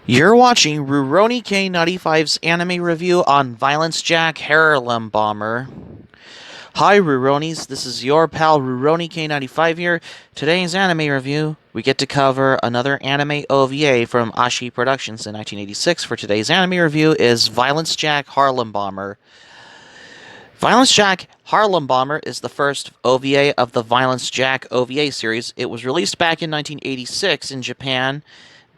You're watching Rurouni K95's anime review on Violence Jack Harlem Bomber. Hi Ruronis, this is your pal Rurouni K95 here. Today's anime review, we get to cover another anime OVA from Ashi Productions in 1986. For today's anime review is Violence Jack Harlem Bomber. Violence Jack Harlem Bomber is the first OVA of the Violence Jack OVA series. It was released back in 1986 in Japan,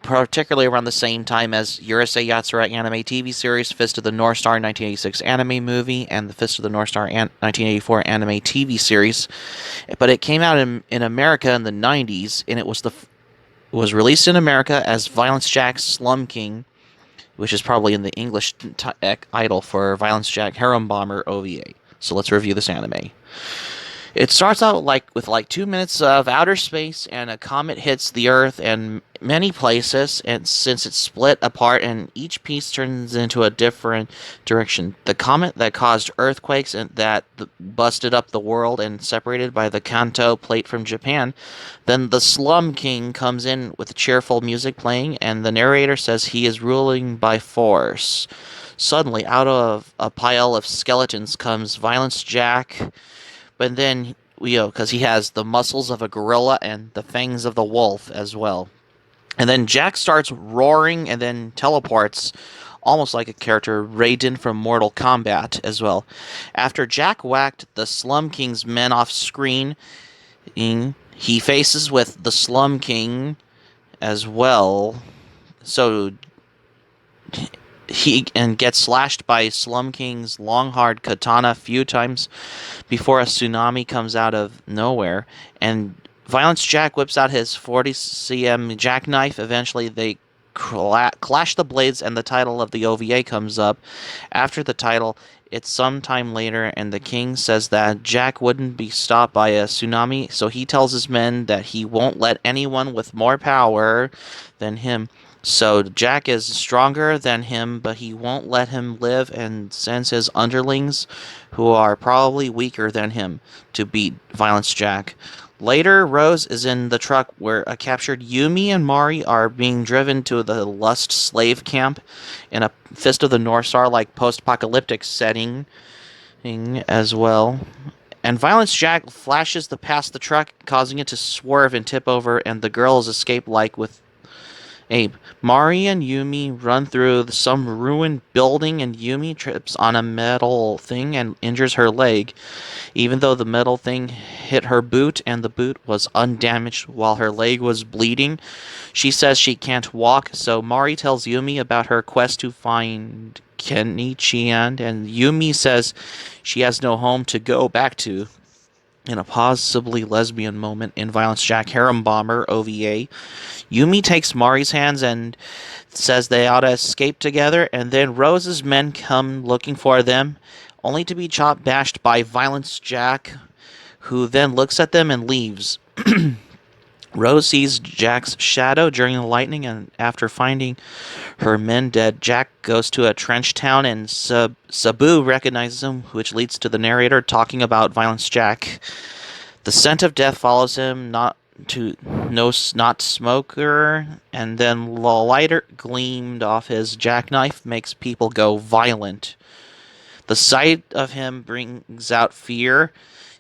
particularly around the same time as Urusei Yatsura anime TV series, Fist of the North Star 1986 anime movie, and the Fist of the North Star 1984 anime TV series. But it came out in America in the 90s, and it was released in America as Violence Jack Slum King, which is probably in the English title for Violence Jack Harem Bomber OVA. So let's review this anime. It starts out with 2 minutes of outer space, and a comet hits the Earth and many places, and since it's split apart and each piece turns into a different direction. The comet that caused earthquakes and that busted up the world and separated by the Kanto plate from Japan. Then the Slum King comes in with cheerful music playing, and the narrator says he is ruling by force. Suddenly, out of a pile of skeletons comes Violence Jack. But then, because he has the muscles of a gorilla and the fangs of the wolf as well. And then Jack starts roaring and then teleports, almost like a character Raiden from Mortal Kombat as well. After Jack whacked the Slum King's men off screen, he faces with the Slum King as well. So he gets slashed by Slum King's long hard katana a few times before a tsunami comes out of nowhere, and Violence Jack whips out his 40 cm jackknife. Eventually they clash the blades, and the title of the OVA comes up. After the title, it's some time later, and the king says that Jack wouldn't be stopped by a tsunami, so he tells his men that he won't let anyone with more power than him. So Jack is stronger than him, but he won't let him live, and sends his underlings, who are probably weaker than him, to beat Violence Jack. Later, Rose is in the truck where a captured Yumi and Mari are being driven to the Lust slave camp in a Fist of the North Star like post-apocalyptic setting as well. And Violence Jack flashes past the truck, causing it to swerve and tip over, and the girls escape with Abe. Mari and Yumi run through some ruined building, and Yumi trips on a metal thing and injures her leg, even though the metal thing hit her boot and the boot was undamaged while her leg was bleeding. She says she can't walk, so Mari tells Yumi about her quest to find Kenichi, and Yumi says she has no home to go back to. In a possibly lesbian moment in Violence Jack Harem Bomber OVA, Yumi takes Mari's hands and says they ought to escape together, and then Rose's men come looking for them, only to be bashed by Violence Jack, who then looks at them and leaves. Rose sees Jack's shadow during the lightning, and after finding her men dead, Jack goes to a trench town, and Sabu recognizes him, which leads to the narrator talking about Violence Jack. The scent of death follows him, not smoker, and then the lighter gleamed off his jackknife makes people go violent. The sight of him brings out fear.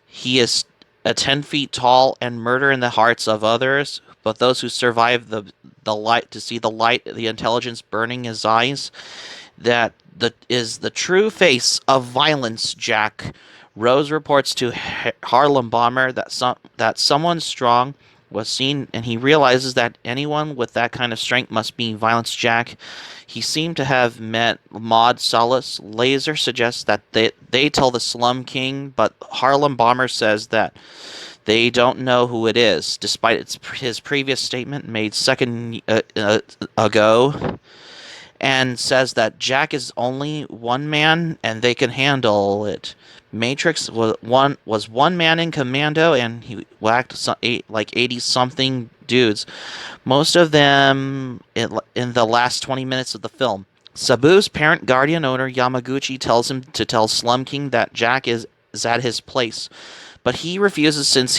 He is 10 feet tall and murder in the hearts of others, but those who survive the light to see the light, the intelligence burning his eyes, that is the true face of Violence Jack. Rose reports to Harlem Bomber that someone strong was seen, and he realizes that anyone with that kind of strength must be Violence Jack. He seemed to have met Maud Solace. Laser suggests that they tell the Slum King, but Harlem Bomber says that they don't know who it is, despite his previous statement made second ago, and says that Jack is only one man and they can handle it. Matrix was one man in commando, and he whacked 80-something dudes, most of them in the last 20 minutes of the film. Sabu's parent guardian owner Yamaguchi tells him to tell Slum King that Jack is at his place, but he refuses since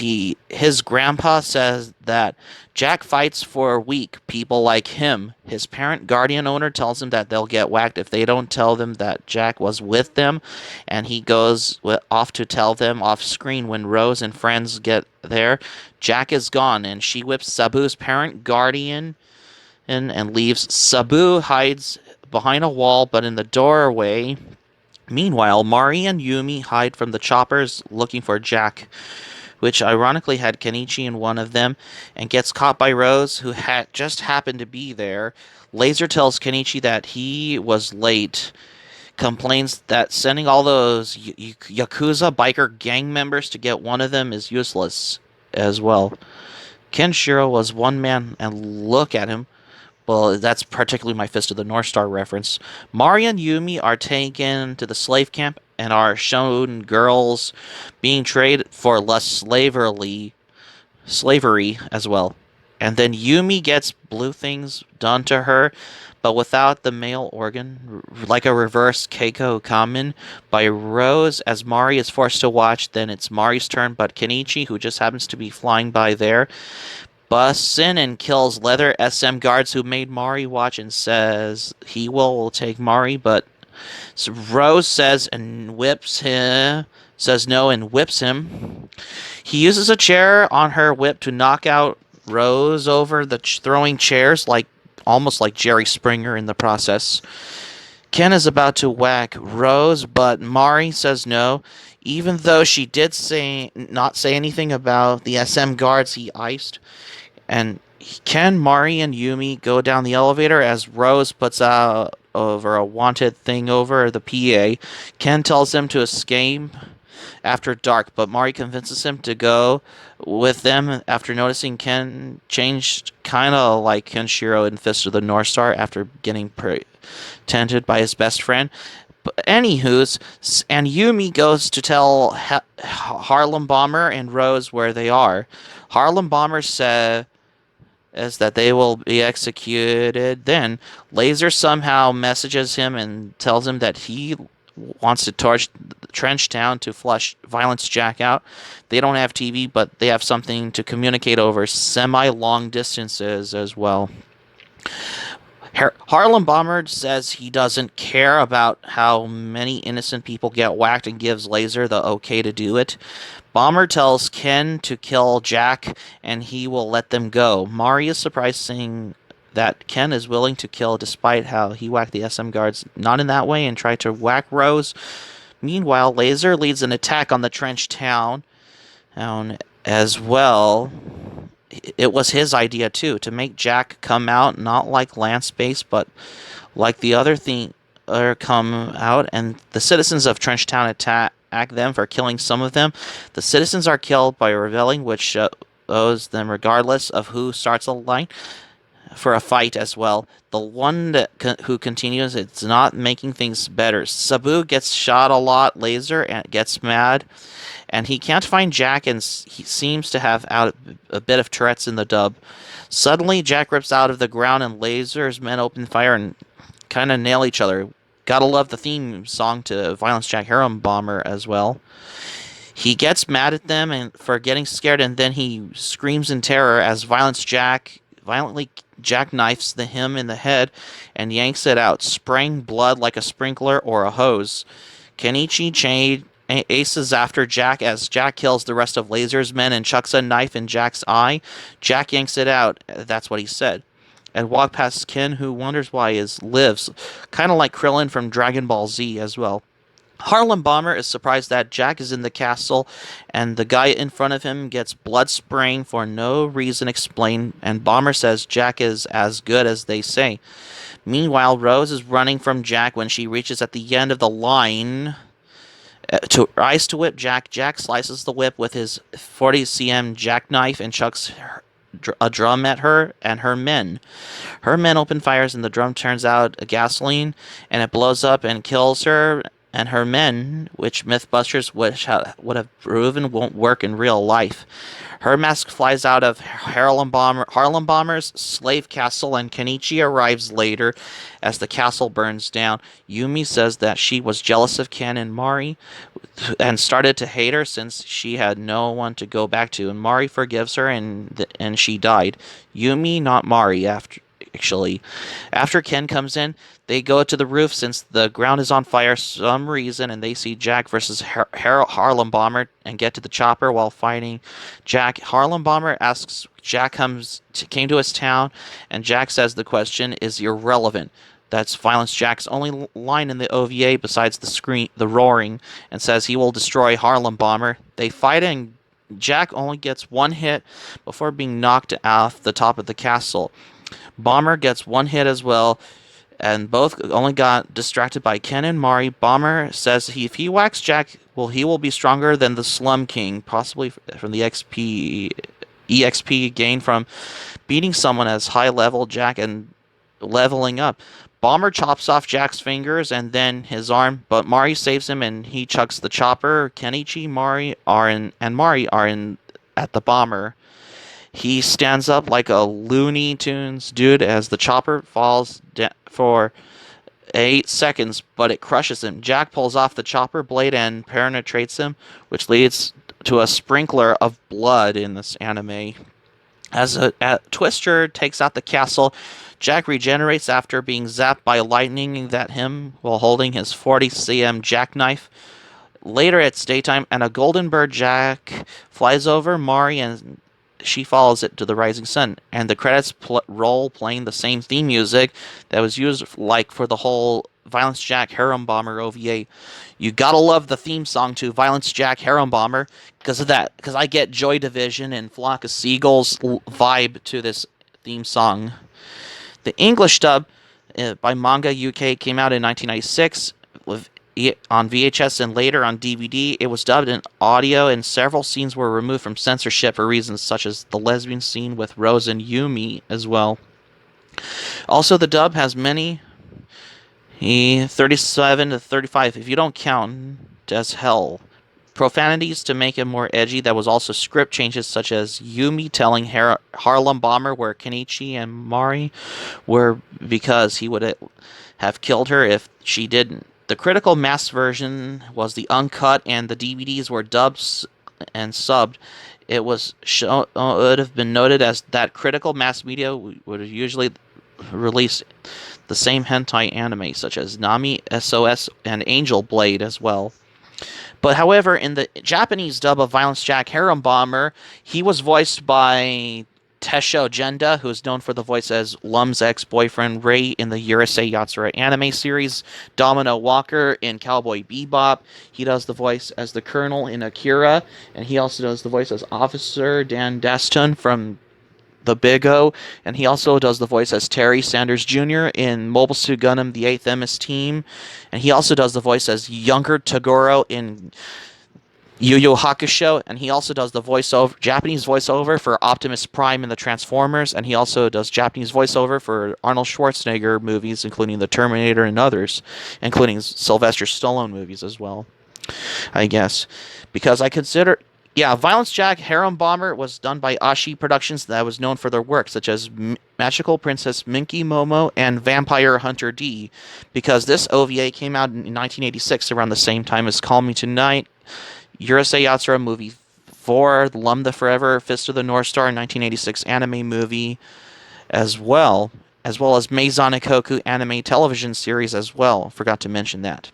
his grandpa says that Jack fights for weak people like him. His parent guardian owner tells him that they'll get whacked if they don't tell them that Jack was with them, and he goes off to tell them off screen. When Rose and friends get there, Jack is gone, and she whips Sabu's parent guardian and leaves. Sabu hides behind a wall, but in the doorway. Meanwhile, Mari and Yumi hide from the choppers looking for Jack, which ironically had Kenichi in one of them, and gets caught by Rose, who just happened to be there. Laser tells Kenichi that he was late, complains that sending all those Yakuza biker gang members to get one of them is useless as well. Kenshiro was one man, and look at him. Well, that's particularly my Fist of the North Star reference. Mari and Yumi are taken to the slave camp and are shown girls being traded for less slavery as well. And then Yumi gets blue things done to her, but without the male organ, like a reverse Keiko Kamen by Rose. As Mari is forced to watch, then it's Mari's turn, but Kenichi, who just happens to be flying by there, busts in and kills leather SM guards who made Mari watch, and says he will take Mari, but Rose says no and whips him. He uses a chair on her whip to knock out Rose over the throwing chairs, almost like Jerry Springer in the process. Ken is about to whack Rose, but Mari says no, even though she did not say anything about the SM guards he iced. And Ken, Mari, and Yumi go down the elevator as Rose puts out over a wanted thing over the PA. Ken tells them to escape after dark, but Mari convinces him to go with them after noticing Ken changed kind of like Kenshiro in Fist of the North Star after getting pretended by his best friend. But anywho's, and Yumi goes to tell Harlem Bomber and Rose where they are. Harlem Bomber says that they will be executed. Then Laser somehow messages him and tells him that he wants to torch Trench Town to flush Violence Jack out. They don't have TV, but they have something to communicate over semi-long distances as well. Harlem Bomber says he doesn't care about how many innocent people get whacked and gives Laser the okay to do it. Bomber tells Ken to kill Jack and he will let them go. Mari is surprised seeing that Ken is willing to kill despite how he whacked the SM guards not in that way and tried to whack Rose. Meanwhile, Laser leads an attack on the Trench Town as well. It was his idea too, to make Jack come out not like Lance Base, but like the other thing come out, and the citizens of Trench Town attack them for killing some of them. The citizens are killed by rebelling, which shows them regardless of who starts a line for a fight as well. The one who continues, it's not making things better. Sabu gets shot a lot, Laser, and gets mad, and he can't find Jack, and he seems to have out a bit of Tourette's in the dub. Suddenly, Jack rips out of the ground, and Laser's men open fire and kind of nail each other. Gotta love the theme song to Violence Jack Harlem Bomber as well. He gets mad at them and for getting scared, and then he screams in terror as Violence Jack violently jackknifes him in the head and yanks it out, spraying blood like a sprinkler or a hose. Kenichi aces after Jack as Jack kills the rest of Laser's men and chucks a knife in Jack's eye. Jack yanks it out, that's what he said, and walk past Ken, who wonders why he lives, kind of like Krillin from Dragon Ball Z as well. Harlem Bomber is surprised that Jack is in the castle, and the guy in front of him gets blood spraying for no reason explained, and Bomber says Jack is as good as they say. Meanwhile, Rose is running from Jack when she reaches at the end of the line tries to whip Jack. Jack slices the whip with his 40cm jackknife and chucks a drum at her and her men. Her men open fires and the drum turns out a gasoline and it blows up and kills her. and her men, which Mythbusters would have proven won't work in real life. Her mask flies out of Harlem Bomber's slave castle, and Kenichi arrives later as the castle burns down. Yumi says that she was jealous of Ken and Mari and started to hate her since she had no one to go back to. And Mari forgives her, and she died. Yumi, not Mari, after Ken comes in, they go to the roof since the ground is on fire for some reason, and they see Jack versus Harlem Bomber and get to the chopper while fighting Jack. Harlem Bomber asks Jack came to his town, and Jack says the question is irrelevant. That's Violence Jack's only line in the OVA besides the roaring, and says he will destroy Harlem Bomber. They fight, and Jack only gets one hit before being knocked off the top of the castle. Bomber gets one hit as well, and both only got distracted by Ken and Mari. Bomber says if he whacks Jack, he will be stronger than the Slum King, possibly from the EXP gained from beating someone as high level Jack and leveling up. Bomber chops off Jack's fingers and then his arm, but Mari saves him and he chucks the chopper. Kenichi, Mari are in at the Bomber. He stands up like a Looney Tunes dude as the chopper falls for 8 seconds, but it crushes him. Jack pulls off the chopper blade and penetrates him, which leads to a sprinkler of blood in this anime. As Twister takes out the castle, Jack regenerates after being zapped by lightning that him while holding his 40 cm jackknife. Later it's daytime, and a golden bird Jack flies over Mari and she follows it to the rising sun, and the credits roll playing the same theme music that was used for the whole Violence Jack Harlem Bomber OVA. You gotta love the theme song to Violence Jack Harlem Bomber because of that, because I get Joy Division and Flock of Seagulls vibe to this theme song. The English dub by Manga UK came out in 1996 on VHS and later on DVD. It was dubbed in audio, and several scenes were removed from censorship for reasons such as the lesbian scene with Rose and Yumi as well. Also, the dub has many 37 to 35, if you don't count as hell, profanities to make it more edgy. That was also script changes such as Yumi telling Harlem Bomber where Kenichi and Mari were because he would have killed her if she didn't. The critical mass version was the uncut, and the DVDs were dubbed and subbed. It would have been noted as that critical mass media would usually release the same hentai anime, such as Nami, SOS, and Angel Blade as well. But however, in the Japanese dub of Violence Jack Harlem Bomber, he was voiced by Tesho Genda, who is known for the voice as Lum's ex-boyfriend Ray in the Urusei Yatsura anime series, Domino Walker in Cowboy Bebop. He does the voice as the Colonel in Akira, and he also does the voice as Officer Dan Daston from The Big O, and he also does the voice as Terry Sanders Jr. in Mobile Suit Gundam The 8th MS Team, and he also does the voice as younger Toguro in Yu Yu Hakusho, and he also does the Japanese voiceover for Optimus Prime in the Transformers, and he also does Japanese voiceover for Arnold Schwarzenegger movies, including The Terminator and others, including Sylvester Stallone movies as well, I guess. Because I consider... Yeah, Violence Jack Harlem Bomber was done by Ashi Productions that was known for their work, such as Magical Princess Minky Momo and Vampire Hunter D, because this OVA came out in 1986 around the same time as Call Me Tonight, Urusei Yatsura Movie 4, Lum the Forever, Fist of the North Star 1986 anime movie as well as Maison Ikoku anime television series as well. Forgot to mention that.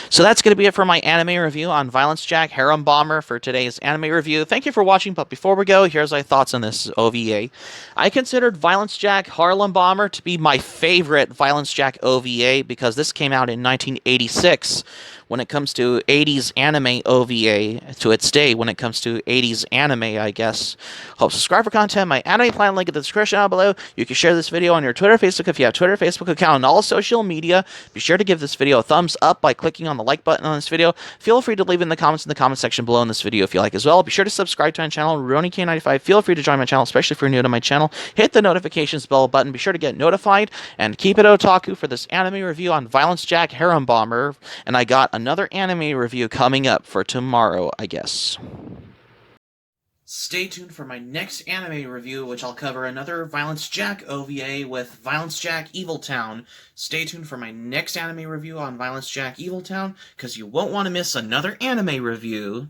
So that's going to be it for my anime review on Violence Jack Harlem Bomber for today's anime review. Thank you for watching, but before we go, here's my thoughts on this OVA. I considered Violence Jack Harlem Bomber to be my favorite Violence Jack OVA because this came out in 1986, when it comes to 80s anime OVA to its day when it comes to 80s anime, I guess. Hope subscribe for content. My anime plan link in the description down below. You can share this video on your Twitter, Facebook if you have Twitter, Facebook account, and all social media. Be sure to give this video a thumbs up by clicking on the like button on this video. Feel free to leave in the comments in the comment section below in this video if you like as well. Be sure to subscribe to my channel, RoniK95. Feel free to join my channel, especially if you're new to my channel. Hit the notifications bell button. Be sure to get notified, and keep it otaku for this anime review on Violence Jack Harlem Bomber. And I got another anime review coming up for tomorrow, I guess. Stay tuned for my next anime review, which I'll cover another Violence Jack OVA with Violence Jack Evil Town. Stay tuned for my next anime review on Violence Jack Evil Town, because you won't want to miss another anime review.